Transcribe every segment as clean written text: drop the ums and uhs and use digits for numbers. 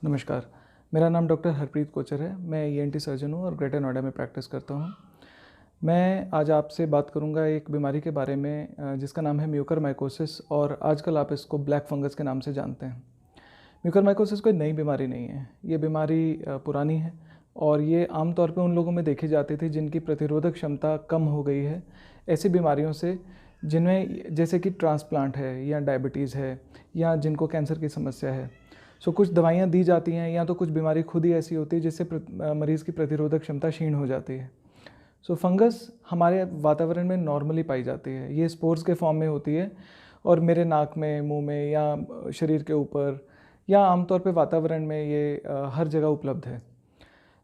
नमस्कार, मेरा नाम डॉक्टर हरप्रीत कोचर है। मैं ईएनटी सर्जन हूँ और ग्रेटर नोएडा में प्रैक्टिस करता हूँ। मैं आज आपसे बात करूँगा एक बीमारी के बारे में जिसका नाम है म्यूकरमाइकोसिस और आजकल आप इसको ब्लैक फंगस के नाम से जानते हैं। म्यूकरमाइकोसिस कोई नई बीमारी नहीं है, ये बीमारी पुरानी है और ये आमतौर पे उन लोगों में देखी जाती थी जिनकी प्रतिरोधक क्षमता कम हो गई है। ऐसी बीमारियों से जिनमें जैसे कि ट्रांसप्लांट है या डायबिटीज़ है या जिनको कैंसर की समस्या है। कुछ दवाइयाँ दी जाती हैं या तो कुछ बीमारी खुद ही ऐसी होती है जिससे मरीज़ की प्रतिरोधक क्षमता क्षीण हो जाती है। फंगस हमारे वातावरण में नॉर्मली पाई जाती है। ये स्पोर्स के फॉर्म में होती है और मेरे नाक में, मुंह में या शरीर के ऊपर या आमतौर पे वातावरण में ये हर जगह उपलब्ध है।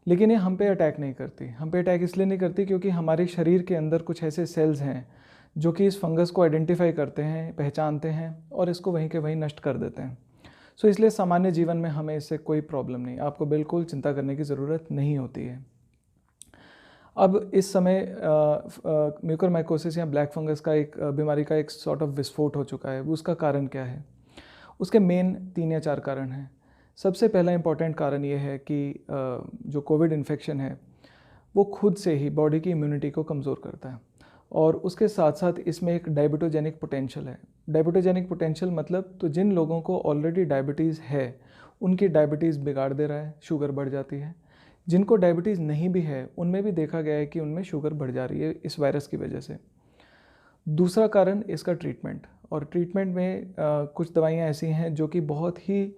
लेकिन ये हम पे अटैक नहीं करती। हम पे अटैक इसलिए नहीं करती क्योंकि हमारे शरीर के अंदर कुछ ऐसे सेल्स हैं जो कि इस फंगस को आइडेंटिफाई करते हैं, पहचानते हैं और इसको वहीं के वहीं नष्ट कर देते हैं। इसलिए सामान्य जीवन में हमें इससे कोई प्रॉब्लम नहीं, आपको बिल्कुल चिंता करने की ज़रूरत नहीं होती है। अब इस समय म्यूकरमाइकोसिस या ब्लैक फंगस का एक बीमारी का एक सॉर्ट ऑफ विस्फोट हो चुका है। उसका कारण क्या है? उसके मेन 3 या 4 कारण हैं। सबसे पहला इम्पॉर्टेंट कारण ये है कि जो कोविड इन्फेक्शन है वो खुद से ही बॉडी की इम्यूनिटी को कमज़ोर करता है और उसके साथ साथ इसमें एक डायबिटोजेनिक पोटेंशियल है। डायबिटोजेनिक पोटेंशियल मतलब तो जिन लोगों को ऑलरेडी डायबिटीज़ है उनकी डायबिटीज़ बिगाड़ दे रहा है, शुगर बढ़ जाती है। जिनको डायबिटीज़ नहीं भी है उनमें भी देखा गया है कि उनमें शुगर बढ़ जा रही है इस वायरस की वजह से। दूसरा कारण इसका ट्रीटमेंट, और ट्रीटमेंट में कुछ दवाइयाँ ऐसी हैं जो कि बहुत ही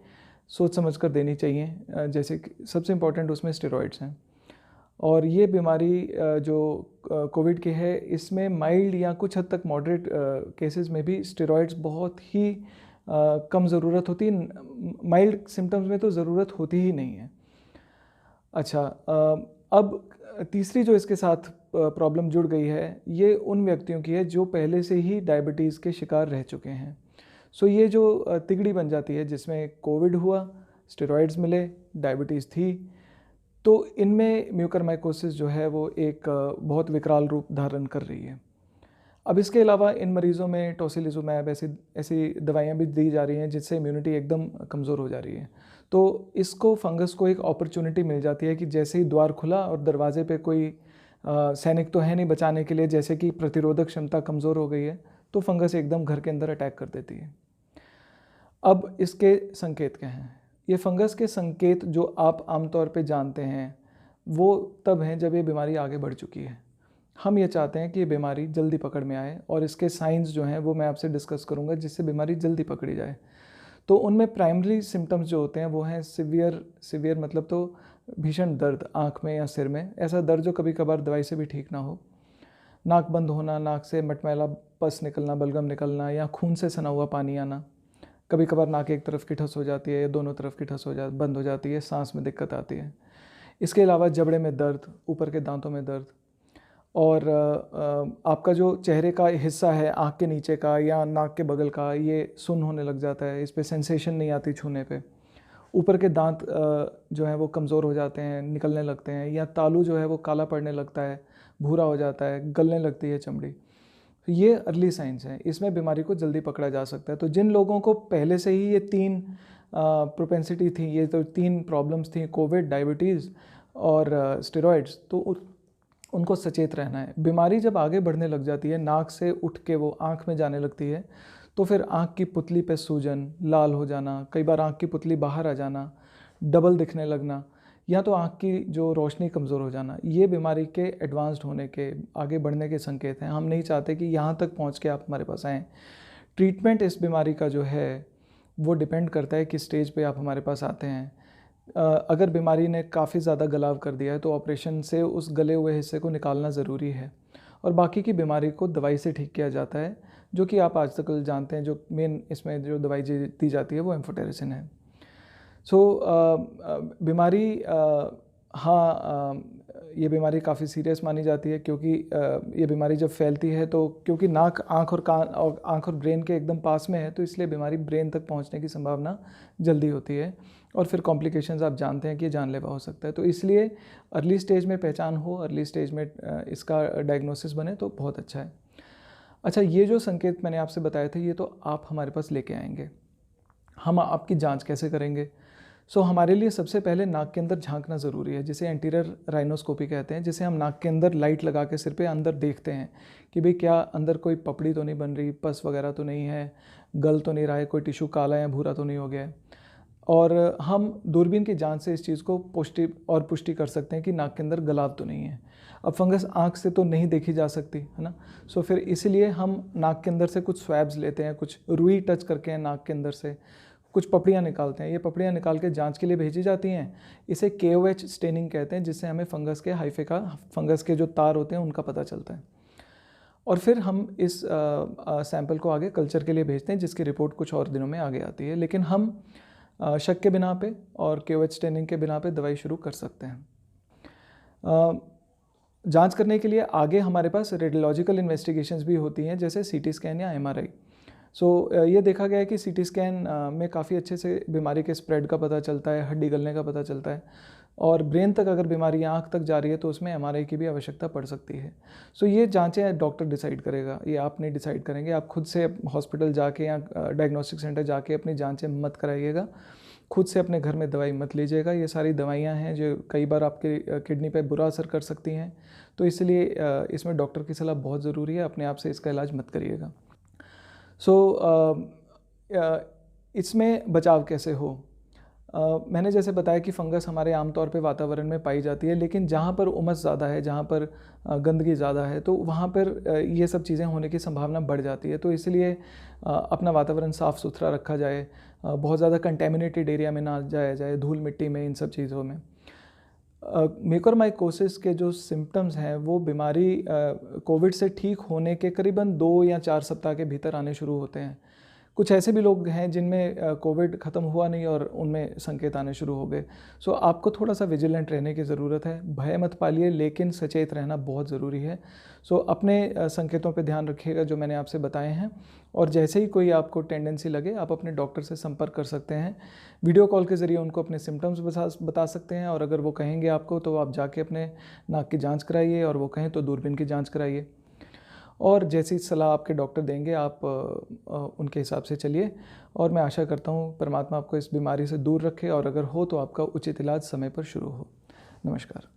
सोच समझ कर देनी चाहिए। जैसे कि सबसे इम्पॉर्टेंट उसमें स्टेरॉइड्स हैं और ये बीमारी जो कोविड की है इसमें माइल्ड या कुछ हद तक मॉडरेट केसेस में भी स्टेरॉइड्स बहुत ही कम ज़रूरत होती है। माइल्ड सिम्टम्स में तो ज़रूरत होती ही नहीं है। अच्छा, अब तीसरी जो इसके साथ प्रॉब्लम जुड़ गई है ये उन व्यक्तियों की है जो पहले से ही डायबिटीज़ के शिकार रह चुके हैं। ये जो तिगड़ी बन जाती है जिसमें कोविड हुआ, स्टेरॉइड्स मिले, डायबिटीज़ थी, तो इनमें म्यूकरमाइकोसिस जो है वो एक बहुत विकराल रूप धारण कर रही है। अब इसके अलावा इन मरीज़ों में टोसिलिजुमैब ऐसी दवाइयाँ भी दी जा रही हैं जिससे इम्यूनिटी एकदम कमज़ोर हो जा रही है। तो इसको फंगस को एक अपॉर्चुनिटी मिल जाती है कि जैसे ही द्वार खुला और दरवाजे पे कोई सैनिक तो है नहीं बचाने के लिए, जैसे कि प्रतिरोधक क्षमता कमज़ोर हो गई है तो फंगस एकदम घर के अंदर अटैक कर देती है। अब इसके संकेत क्या हैं? ये फंगस के संकेत जो आप आमतौर पे जानते हैं वो तब हैं जब ये बीमारी आगे बढ़ चुकी है। हम ये चाहते हैं कि ये बीमारी जल्दी पकड़ में आए और इसके साइंस जो हैं वो मैं आपसे डिस्कस करूँगा जिससे बीमारी जल्दी पकड़ी जाए। तो उनमें प्राइमरी सिम्टम्स जो होते हैं वो हैं सीवियर मतलब तो भीषण दर्द आँख में या सिर में, ऐसा दर्द जो कभी कभार दवाई से भी ठीक ना हो। नाक बंद होना, नाक से मटमैला पस निकलना, बलगम निकलना या खून से सना हुआ पानी आना। कभी कभार नाक एक तरफ की ठस हो जाती है या दोनों तरफ की ठस बंद हो जाती है, सांस में दिक्कत आती है। इसके अलावा जबड़े में दर्द, ऊपर के दांतों में दर्द और आपका जो चेहरे का हिस्सा है आँख के नीचे का या नाक के बगल का, ये सुन्न होने लग जाता है, इस पर सेंसेशन नहीं आती छूने पे। ऊपर के दांत जो हैं वो कमज़ोर हो जाते हैं, निकलने लगते हैं, या तालू जो है वो काला पड़ने लगता है, भूरा हो जाता है, गलने लगती है चमड़ी। तो ये अर्ली साइंस हैं, इसमें बीमारी को जल्दी पकड़ा जा सकता है। तो जिन लोगों को पहले से ही ये 3 प्रोपेंसिटी थी, ये तो 3 प्रॉब्लम्स थी, कोविड, डायबिटीज़ और स्टेरॉइड्स, तो उनको सचेत रहना है। बीमारी जब आगे बढ़ने लग जाती है, नाक से उठ के वो आँख में जाने लगती है, तो फिर आँख की पुतली पे सूजन, लाल हो जाना, कई बार आँख की पुतली बाहर आ जाना, डबल दिखने लगना, या तो आँख की जो रोशनी कमज़ोर हो जाना, ये बीमारी के एडवांस्ड होने के, आगे बढ़ने के संकेत हैं। हम नहीं चाहते कि यहाँ तक पहुँच के आप हमारे पास आएँ। ट्रीटमेंट इस बीमारी का जो है वो डिपेंड करता है किस स्टेज पे आप हमारे पास आते हैं। अगर बीमारी ने काफ़ी ज़्यादा गलाव कर दिया है तो ऑपरेशन से उस गले हुए हिस्से को निकालना ज़रूरी है और बाकी की बीमारी को दवाई से ठीक किया जाता है, जो कि आप आज तक जानते हैं। जो मेन इसमें जो दवाई दी जाती है वो एम्फोटेरिसिन है। बीमारी ये बीमारी काफ़ी सीरियस मानी जाती है क्योंकि ये बीमारी जब फैलती है तो क्योंकि नाक, आँख और कान और आँख और ब्रेन के एकदम पास में है, तो इसलिए बीमारी ब्रेन तक पहुंचने की संभावना जल्दी होती है और फिर कॉम्प्लिकेशंस आप जानते हैं कि ये जानलेवा हो सकता है। तो इसलिए अर्ली स्टेज में पहचान हो, अर्ली स्टेज में इसका डायग्नोसिस बने तो बहुत अच्छा है। अच्छा, ये जो संकेत मैंने आपसे बताए थे ये तो आप हमारे पास लेके आएंगे। हम आपकी जांच कैसे करेंगे? हमारे लिए सबसे पहले नाक के अंदर झांकना ज़रूरी है, जिसे एंटीरियर राइनोस्कोपी कहते हैं, जिसे हम नाक के अंदर लाइट लगा के सिर पे अंदर देखते हैं कि भाई क्या अंदर कोई पपड़ी तो नहीं बन रही, पस वगैरह तो नहीं है, गल तो नहीं रहा है, कोई टिश्यू काला या भूरा तो नहीं हो गया है। और हम दूरबीन की जांच से इस चीज़ को पुष्टि कर सकते हैं कि नाक के अंदर गलाव तो नहीं है। अब फंगस आँख से तो नहीं देखी जा सकती है ना, फिर इसलिए हम नाक के अंदर से कुछ स्वैब्स लेते हैं, कुछ रुई टच करके हैं नाक के अंदर से कुछ पपड़ियाँ निकालते हैं। ये पपड़ियाँ निकाल के जांच के लिए भेजी जाती हैं। इसे KOH स्टेनिंग कहते हैं, जिससे हमें फंगस के जो तार होते हैं उनका पता चलता है। और फिर हम इस सैंपल को आगे कल्चर के लिए भेजते हैं, जिसकी रिपोर्ट कुछ और दिनों में आगे आती है। लेकिन हम शक के बिना पे और KOH स्टेनिंग के बिना पे दवाई शुरू कर सकते हैं। जांच करने के लिए आगे हमारे पास रेडियोलॉजिकल इन्वेस्टिगेशंस भी होती हैं, जैसे CT स्कैन या MRI। ये देखा गया है कि CT स्कैन में काफ़ी अच्छे से बीमारी के स्प्रेड का पता चलता है, हड्डी गलने का पता चलता है, और ब्रेन तक अगर बीमारी आँख तक जा रही है तो उसमें MRI की भी आवश्यकता पड़ सकती है। ये जांचें डॉक्टर डिसाइड करेगा, ये आप नहीं डिसाइड करेंगे। आप खुद से हॉस्पिटल जाके या डायग्नोस्टिक सेंटर जाके अपनी जांचें मत कराइएगा, खुद से अपने घर में दवाई मत लीजिएगा। ये सारी दवाइयाँ हैं जो कई बार आपके किडनी पे बुरा असर कर सकती हैं, तो इसलिए इसमें डॉक्टर की सलाह बहुत ज़रूरी है। अपने आप से इसका इलाज मत करिएगा। इसमें बचाव कैसे हो? मैंने जैसे बताया कि फंगस हमारे आमतौर पे वातावरण में पाई जाती है, लेकिन जहाँ पर उमस ज़्यादा है, जहाँ पर गंदगी ज़्यादा है, तो वहाँ पर ये सब चीज़ें होने की संभावना बढ़ जाती है। तो इसलिए अपना वातावरण साफ़ सुथरा रखा जाए, बहुत ज़्यादा कंटेमिनेटेड एरिया में ना जाया जाए, धूल मिट्टी में, इन सब चीज़ों में। म्यूकोरमाइकोसिस के जो सिम्टम्स हैं वो बीमारी कोविड से ठीक होने के करीबन 2 या 4 सप्ताह के भीतर आने शुरू होते हैं। कुछ ऐसे भी लोग हैं जिनमें कोविड ख़त्म हुआ नहीं और उनमें संकेत आने शुरू हो गए। आपको थोड़ा सा विजिलेंट रहने की ज़रूरत है। भय मत पालिए, लेकिन सचेत रहना बहुत ज़रूरी है। अपने संकेतों पे ध्यान रखिएगा जो मैंने आपसे बताए हैं, और जैसे ही कोई आपको टेंडेंसी लगे आप अपने डॉक्टर से संपर्क कर सकते हैं। वीडियो कॉल के ज़रिए उनको अपने सिम्टम्स बता सकते हैं, और अगर वो कहेंगे आपको तो आप जाके अपने नाक की जाँच कराइए, और वो कहें तो दूरबीन की जाँच कराइए। और जैसी सलाह आपके डॉक्टर देंगे आप उनके हिसाब से चलिए, और मैं आशा करता हूँ परमात्मा आपको इस बीमारी से दूर रखे, और अगर हो तो आपका उचित इलाज समय पर शुरू हो। नमस्कार।